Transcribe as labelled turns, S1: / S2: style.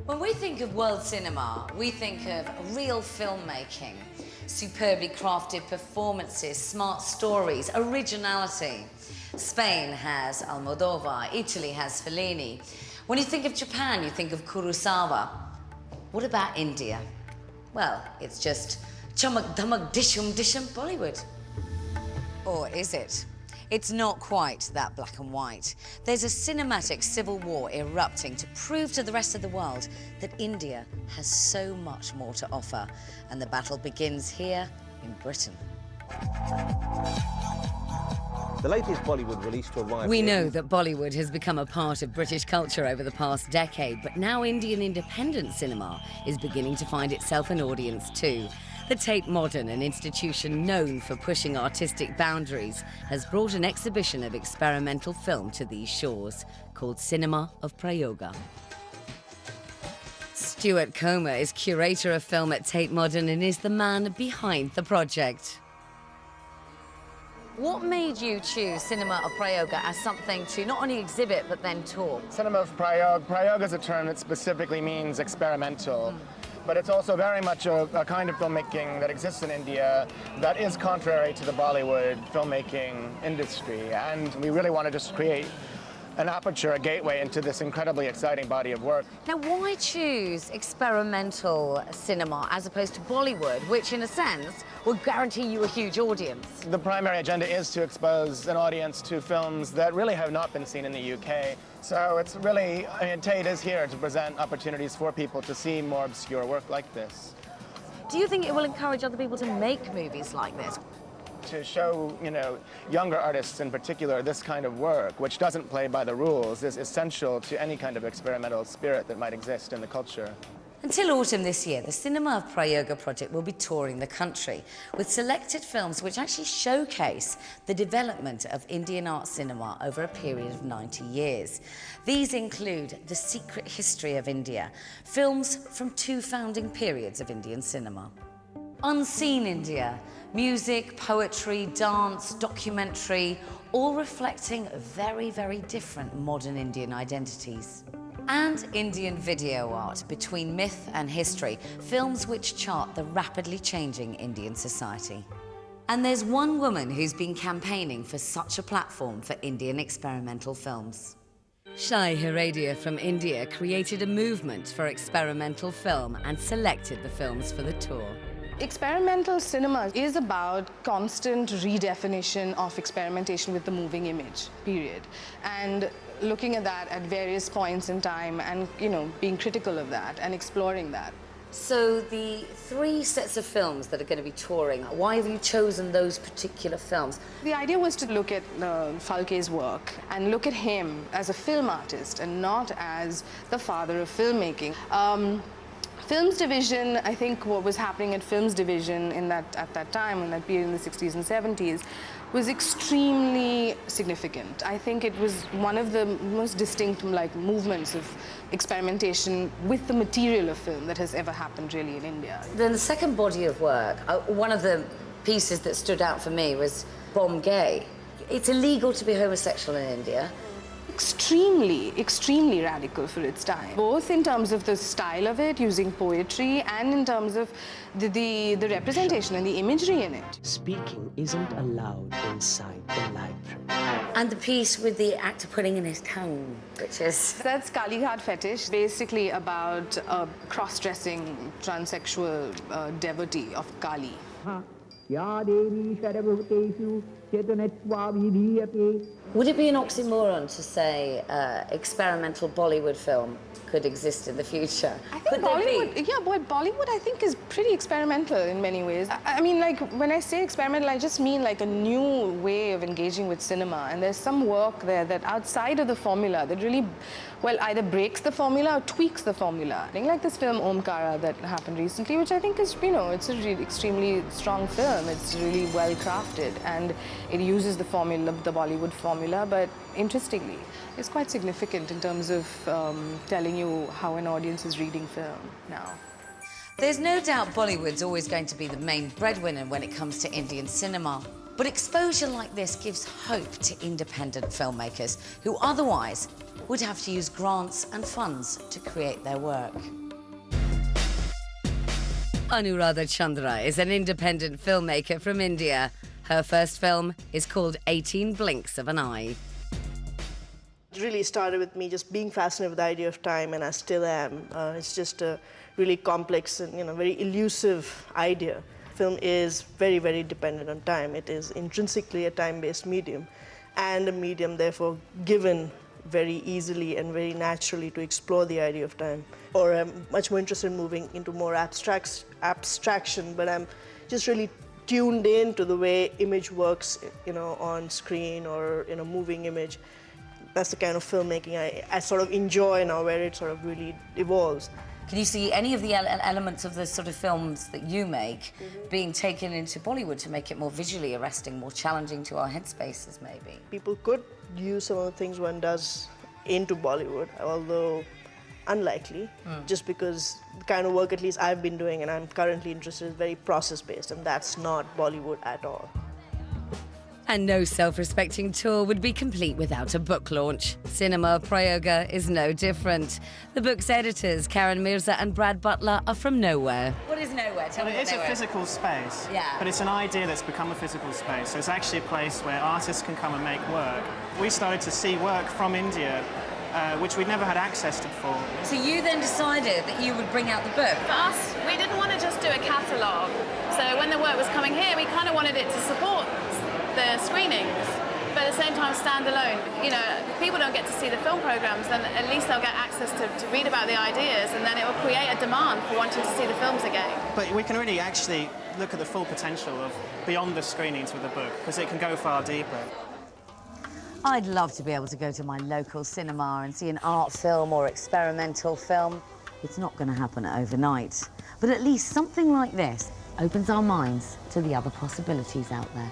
S1: When we think of world cinema, we think of real filmmaking, superbly crafted performances, smart stories, originality. Spain has Almodovar, Italy has Fellini. When you think of Japan, you think of Kurosawa. What about India? Well, it's just chamak damak dishum dishum Bollywood. Or is it? It's not quite that black and white. There's a cinematic civil war erupting to prove to the rest of the world that India has so much more to offer. And the battle begins here in Britain.
S2: The latest Bollywood release to arrive.
S1: We know that Bollywood has become a part of British culture over the past decade, but now Indian independent cinema is beginning to find itself an audience too. The Tate Modern, an institution known for pushing artistic boundaries, has brought an exhibition of experimental film to these shores called Cinema of Prayoga. Stuart Comer is curator of film at Tate Modern and is the man behind the project. What made you choose Cinema of Prayoga as something to not only exhibit but then tour?
S3: Cinema of Prayoga is a term that specifically means experimental. But it's also very much a kind of filmmaking that exists in India that is contrary to the Bollywood filmmaking industry. And we really want to just create an aperture, a gateway into this incredibly exciting body of work.
S1: Now, why choose experimental cinema as opposed to Bollywood, which in a sense would guarantee you a huge audience?
S3: The primary agenda is to expose an audience to films that really have not been seen in the UK. So it's really, I mean, Tate is here to present opportunities for people to see more obscure work like this.
S1: Do you think it will encourage other people to make movies like this?
S3: To show, younger artists in particular this kind of work, which doesn't play by the rules, is essential to any kind of experimental spirit that might exist in the culture.
S1: Until autumn this year, the Cinema of Prayoga project will be touring the country with selected films which actually showcase the development of Indian art cinema over a period of 90 years. These include The Secret History of India, films from 2 founding periods of Indian cinema. Unseen India, music, poetry, dance, documentary, all reflecting very, very different modern Indian identities. And Indian video art, Between Myth and History, films which chart the rapidly changing Indian society. And there's one woman who's been campaigning for such a platform for Indian experimental films. Shai Heradia from India created a movement for experimental film and selected the films for the tour.
S4: Experimental cinema is about constant redefinition of experimentation with the moving image, period. And looking at that at various points in time and, being critical of that and exploring that.
S1: So the 3 sets of films that are going to be touring, why have you chosen those particular films?
S4: The idea was to look at Phalke's work and look at him as a film artist and not as the father of filmmaking. Films division, I think what was happening at films division at that time, in that period in the 60s and 70s, was extremely significant. I think it was one of the most distinct movements of experimentation with the material of film that has ever happened really in India.
S1: Then the second body of work, one of the pieces that stood out for me was Bomb Gay. It's illegal to be homosexual in India. Extremely radical for its time, both in terms of the style of it, using poetry, and in terms of the representation and the imagery in it.
S5: Speaking isn't allowed inside the library.
S1: And the piece with the actor putting in his tongue, which is...
S4: That's Kali Ghat Fetish, basically about a cross-dressing transsexual devotee of Kali.
S1: Would it be an oxymoron to say experimental Bollywood film could exist in the future?
S4: I think Bollywood I think is pretty experimental in many ways. I mean, when I say experimental, I just mean a new way of engaging with cinema. And there's some work there that outside of the formula that really, either breaks the formula or tweaks the formula. I think like this film Omkara that happened recently, which I think is, it's a really extremely strong film. It's really well crafted and it uses the formula, the Bollywood formula, but interestingly, it's quite significant in terms of telling you how an audience is reading film now.
S1: There's no doubt Bollywood's always going to be the main breadwinner when it comes to Indian cinema. But exposure like this gives hope to independent filmmakers who otherwise would have to use grants and funds to create their work. Anuradha Chandra is an independent filmmaker from India. Her first film is called 18 Blinks of an Eye.
S6: It really started with me just being fascinated with the idea of time, and I still am. It's just a really complex and very elusive idea. Film is very, very dependent on time. It is intrinsically a time-based medium, and a medium therefore given very easily and very naturally to explore the idea of time. Or I'm much more interested in moving into more abstraction, but I'm just really tuned in to the way image works, on screen or in a moving image. That's the kind of filmmaking I sort of enjoy now, where it sort of really evolves.
S1: Can you see any of the elements of the sort of films that you make being taken into Bollywood to make it more visually arresting, more challenging to our headspaces, maybe?
S6: People could use some of the things one does into Bollywood, although unlikely, just because the kind of work at least I've been doing and I'm currently interested is very process-based, and that's not Bollywood at all.
S1: And no self-respecting tour would be complete without a book launch. Cinema Prayoga is no different. The book's editors, Karen Mirza and Brad Butler, are from nowhere. What is nowhere? Tell me.
S7: It's a physical space, but it's an idea that's become a physical space. So it's actually a place where artists can come and make work. We started to see work from India, which we'd never had access to before.
S1: So you then decided that you would bring out the book?
S8: For us, we didn't want to just do a catalogue. So when the work was coming here, we kind of wanted it to support the screenings, but at the same time stand alone. People don't get to see the film programmes, then at least they'll get access to read about the ideas, and then it will create a demand for wanting to see the films again.
S7: But we can really actually look at the full potential of beyond the screenings with the book, because it can go far deeper.
S1: I'd love to be able to go to my local cinema and see an art film or experimental film. It's not going to happen overnight, but at least something like this opens our minds to the other possibilities out there.